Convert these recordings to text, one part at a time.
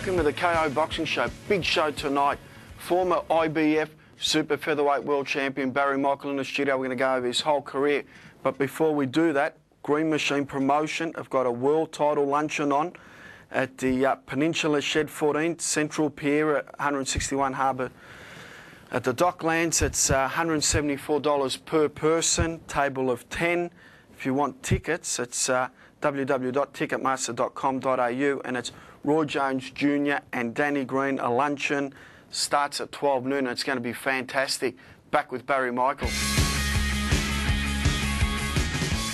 Welcome to the KO Boxing Show. Big show tonight. Former IBF Super Featherweight World Champion Barry Michael in the studio. We're going to go over his whole career. But before we do that, Green Machine Promotion have got a world title luncheon on at the Peninsula Shed 14, Central Pier at 161 Harbour. At the Docklands, it's $174 per person, table of 10. If you want tickets, it's www.ticketmaster.com.au, and it's Roy Jones Jr. and Danny Green, a luncheon. Starts at 12 noon, and it's going to be fantastic. Back with Barry Michael.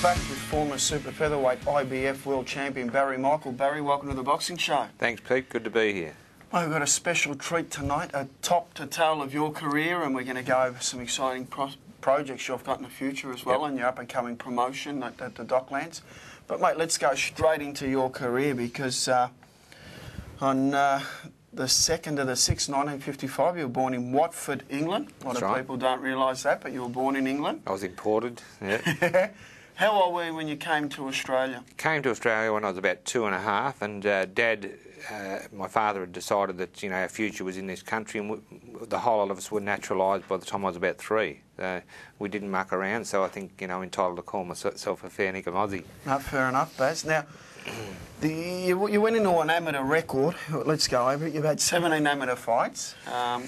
Back with former Super Featherweight IBF World Champion Barry Michael. Barry, welcome to the Boxing Show. Thanks, Pete. Good to be here. Well, we've got a special treat tonight, a top to tail of your career, and we're going to go over some exciting projects you've got in the future as well, and your up-and-coming promotion at the Docklands. But, mate, let's go straight into your career because on the 2nd of the 6th, 1955, you were born in Watford, England. A lot of people don't realise that, but you were born in England. I was imported, yeah. How old were you when you came to Australia? Came to Australia when I was about 2.5, and Dad, my father, had decided that our future was in this country, and the whole lot of us were naturalised by the time I was about 3. We didn't muck around, so I think I'm entitled to call myself a fair nickum Aussie. No, fair enough, Baz. Now, you went into an amateur record. Let's go over it. You've had 17 amateur fights.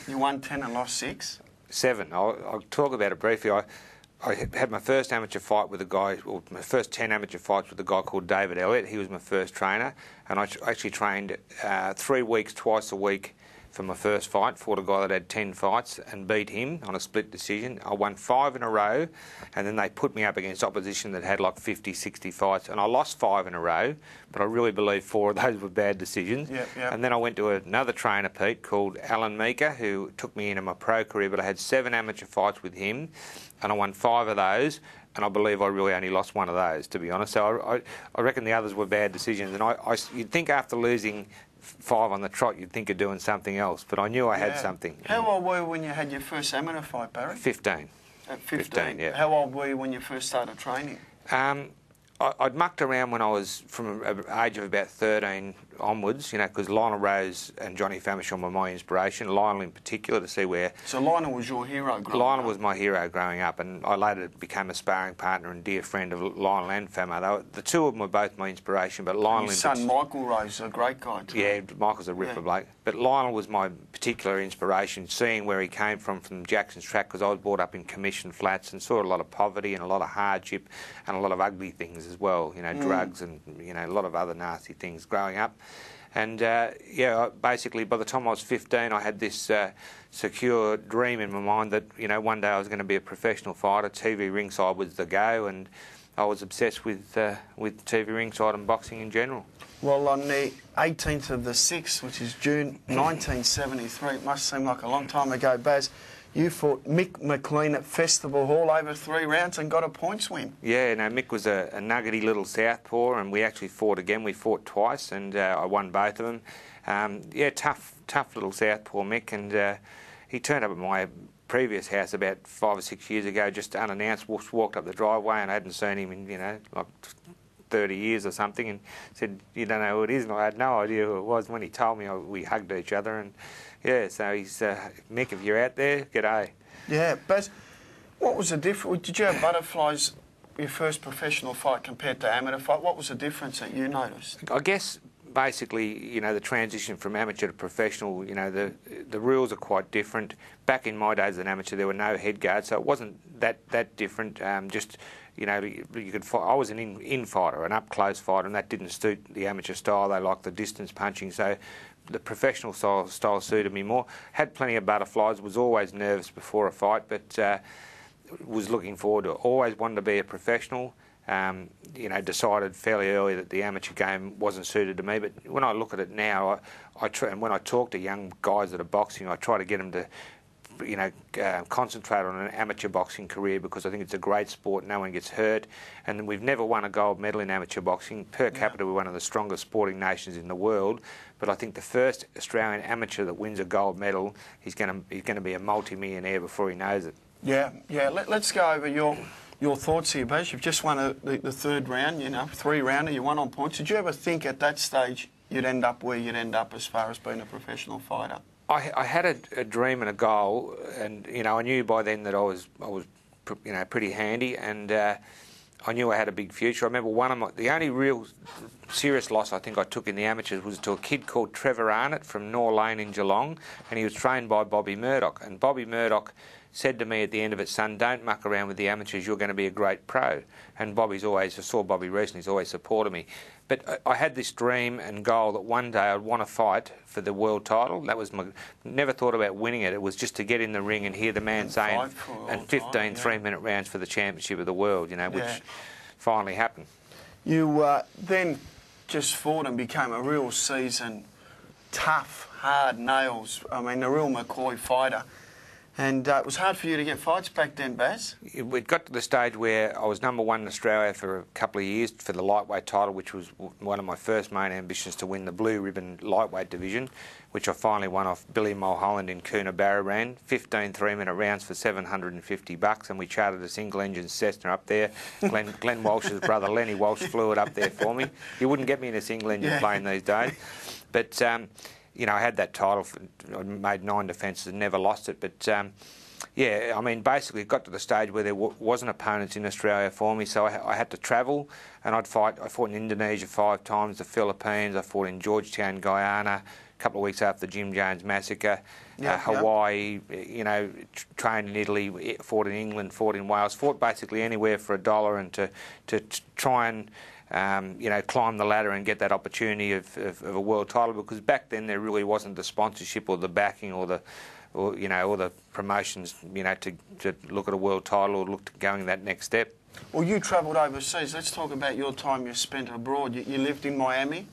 You won 10 and lost 6. 7. I'll talk about it briefly. I had my first amateur fight with a guy, or my first 10 amateur fights with a guy called David Elliott. He was my first trainer, and I actually trained 3 weeks, twice a week for my first fight. Fought a guy that had 10 fights and beat him on a split decision. I won 5 in a row, and then they put me up against opposition that had like 50, 60 fights, and I lost 5 in a row, but I really believe 4 of those were bad decisions. Yep. And then I went to another trainer, Pete, called Alan Meeker, who took me into my pro career, but I had 7 amateur fights with him, and I won 5 of those, and I believe I really only lost 1 of those, to be honest. So I reckon the others were bad decisions, and you'd think after losing 5 on the trot, you'd think of doing something else, but I knew I had something. How old were you when you had your first amateur fight, Barry? 15. At 15? 15, yeah. How old were you when you first started training? I'd mucked around when I was from an age of about 13 onwards, because Lionel Rose and Johnny Famishon were my inspiration, Lionel in particular, to see where... So Lionel was your hero growing up? Lionel was my hero growing up, and I later became a sparring partner and dear friend of Lionel and Famo. The two of them were both my inspiration, but Lionel... His son Michael Rose, a great guy too. Yeah, Michael's a ripper bloke. But Lionel was my particular inspiration, seeing where he came from Jackson's track, because I was brought up in commission flats and saw a lot of poverty and a lot of hardship and a lot of ugly things as well, drugs and, a lot of other nasty things growing up. And, basically by the time I was 15, I had this secure dream in my mind that, one day I was going to be a professional fighter. TV ringside was the go, and I was obsessed with TV ringside and boxing in general. Well, on the 18th of the 6th, which is June 1973, it must seem like a long time ago, Baz, you fought Mick McLean at Festival Hall over 3 rounds and got a points win. Yeah, no, Mick was a nuggety little southpaw, and we actually fought again. We fought twice, and I won both of them. Tough little southpaw Mick, and he turned up at my previous house about 5 or 6 years ago, just unannounced, walked up the driveway, and I hadn't seen him in, like 30 years or something, and said, "You don't know who it is?" And I had no idea who it was. When he told me, we hugged each other, and so he's Mick, if you're out there, g'day. Yeah, Baz, what was the difference? Did you have butterflies your first professional fight compared to amateur fight? What was the difference that you noticed? I guess basically, the transition from amateur to professional, the rules are quite different. Back in my days as an amateur, there were no head guards, so it wasn't that different. You could fight. I was an in fighter, an up close fighter, and that didn't suit the amateur style. They liked the distance punching, so the professional style suited me more. Had plenty of butterflies. Was always nervous before a fight, but was looking forward to it. Always wanted to be a professional. Decided fairly early that the amateur game wasn't suited to me. But when I look at it now, and when I talk to young guys that are boxing, I try to get them to concentrate on an amateur boxing career, because I think it's a great sport. No one gets hurt, and we've never won a gold medal in amateur boxing. Per capita, we're one of the strongest sporting nations in the world. But I think the first Australian amateur that wins a gold medal, he's going to be a multi-millionaire before he knows it. Yeah. Let's go over your thoughts here, Baz. You've just won the 3rd round, 3-rounder. You won on points. Did you ever think at that stage you'd end up where you'd end up as far as being a professional fighter? I had a dream and a goal, and I knew by then that I was pretty handy, and I knew I had a big future. I remember the only real serious loss I think I took in the amateurs was to a kid called Trevor Arnott from Nor Lane in Geelong, and he was trained by Bobby Murdoch. And Bobby Murdoch said to me at the end of it, "Son, don't muck around with the amateurs, you're going to be a great pro." And I saw Bobby recently, he's always supported me. But I had this dream and goal that one day I'd want to fight for the world title. That was never thought about winning it. It was just to get in the ring and hear the man saying, and 15 3-minute rounds for the championship of the world, which finally happened. You then just fought and became a real seasoned, tough, hard nails. I mean, a real McCoy fighter. And it was hard for you to get fights back then, Baz? It got to the stage where I was #1 in Australia for a couple of years for the lightweight title, which was one of my first main ambitions, to win the blue ribbon lightweight division, which I finally won off Billy Mulholland in Coonabarabran. 15 3-minute rounds for $750, and we chartered a single-engine Cessna up there. Glenn Walsh's brother, Lenny Walsh, flew it up there for me. You wouldn't get me in a single-engine plane these days. But I had that title. I made 9 defences and never lost it. But, basically it got to the stage where there wasn't opponents in Australia for me, so I had to travel, and I'd fight. I fought in Indonesia 5 times, the Philippines. I fought in Georgetown, Guyana, a couple of weeks after the Jim Jones massacre. Hawaii, trained in Italy, fought in England, fought in Wales, fought basically anywhere for $1, and to try and climb the ladder and get that opportunity of a world title, because back then there really wasn't the sponsorship or the backing or the promotions, to look at a world title or look to going that next step. Well, you travelled overseas. Let's talk about your time you spent abroad. You lived in Miami?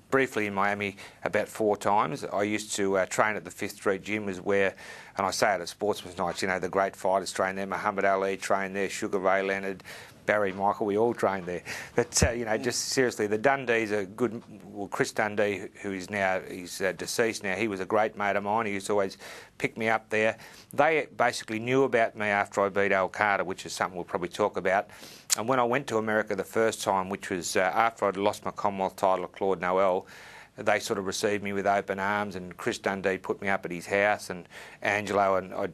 Briefly in Miami about 4 times. I used to train at the 5th Street Gym, was where, and I say it at sportsman's nights, the great fighters trained there. Muhammad Ali trained there, Sugar Ray Leonard, Barry Michael, we all trained there. But, just seriously, the Dundees are good. Well, Chris Dundee, who is now, he's deceased now, he was a great mate of mine. He used to always pick me up there. They basically knew about me after I beat Al Carter, which is something we'll probably talk about. And when I went to America the first time, which was after I'd lost my Commonwealth title to Claude Noel, they sort of received me with open arms, and Chris Dundee put me up at his house, and Angelo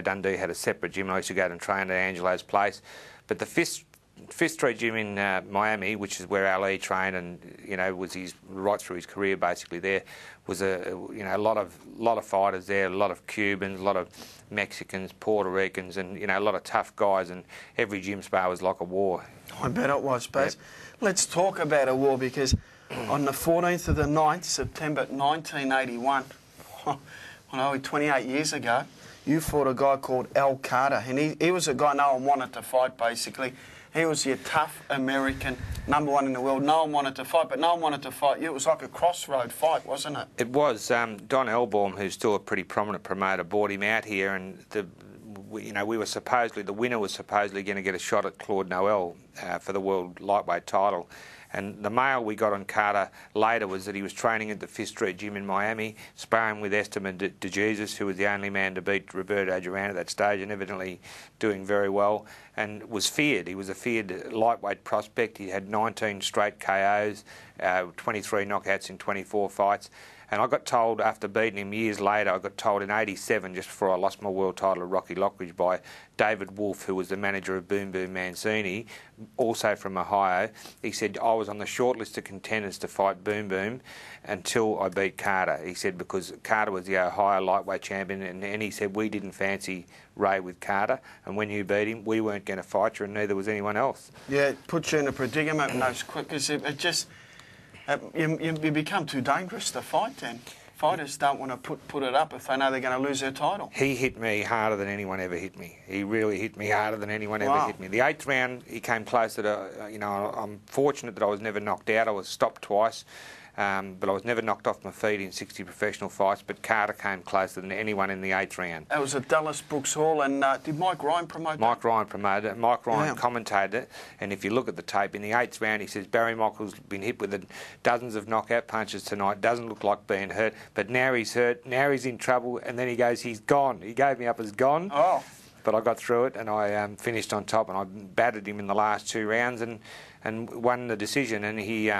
Dundee had a separate gym. I used to go and train at Angelo's place. But the Fifth Street Gym in Miami, which is where Ali trained, and was right through his career basically there, was a lot of fighters there, a lot of Cubans, a lot of Mexicans, Puerto Ricans, and a lot of tough guys, and every gym spar was like a war. I bet it was, Baz. Yep. Let's talk about a war, because on the 14th of the 9th, September 1981, 28 years ago, you fought a guy called Al Carter, and he was a guy no one wanted to fight, basically. He was your tough American, #1 in the world. No one wanted to fight, but no one wanted to fight you. It was like a crossroad fight, wasn't it? It was. Don Elbaum, who's still a pretty prominent promoter, brought him out here, and we were supposedly, the winner was supposedly going to get a shot at Claude Noel for the world lightweight title. And the mail we got on Carter later was that he was training at the 5th Street Gym in Miami, sparring with Esteban de Jesus, who was the only man to beat Roberto Duran at that stage, and evidently doing very well, and was feared. He was a feared lightweight prospect. He had 19 straight KOs, 23 knockouts in 24 fights. And I got told, after beating him years later, I got told in '87, just before I lost my world title to Rocky Lockridge, by David Wolfe, who was the manager of Boom Boom Mancini, also from Ohio. He said, I was on the short list of contenders to fight Boom Boom until I beat Carter. He said, because Carter was the Ohio lightweight champion, and he said, we didn't fancy Ray with Carter, and when you beat him, we weren't going to fight you, and neither was anyone else. Yeah, it puts you in a predicament, because it just... You become too dangerous to fight then. Fighters don't want to put it up if they know they're going to lose their title. He hit me harder than anyone ever hit me. He really hit me harder than anyone ever hit me. The 8th round, he came closer to, I'm fortunate that I was never knocked out. I was stopped twice. But I was never knocked off my feet in 60 professional fights, but Carter came closer than anyone in the 8th round. That was at Dallas Brooks Hall, and did Mike Ryan promote that? Mike Ryan promoted it. Mike Ryan commentated it, and if you look at the tape, in the 8th round he says, Barry Michael's been hit with dozens of knockout punches tonight, doesn't look like being hurt, but now he's hurt, now he's in trouble, and then he goes, he's gone. He gave me up as gone. Oh. but I got through it and I finished on top, and I battered him in the last 2 rounds and won the decision. And he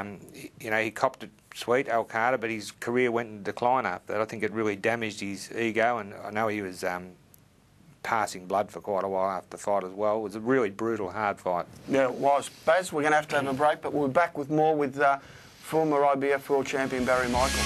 copped it sweet, Alcada, but his career went in decline after that. I think it really damaged his ego, and I know he was passing blood for quite a while after the fight as well. It was a really brutal, hard fight. Yeah, it was. Baz, we're going to have a break, but we'll be back with more with former IBF World Champion Barry Michael.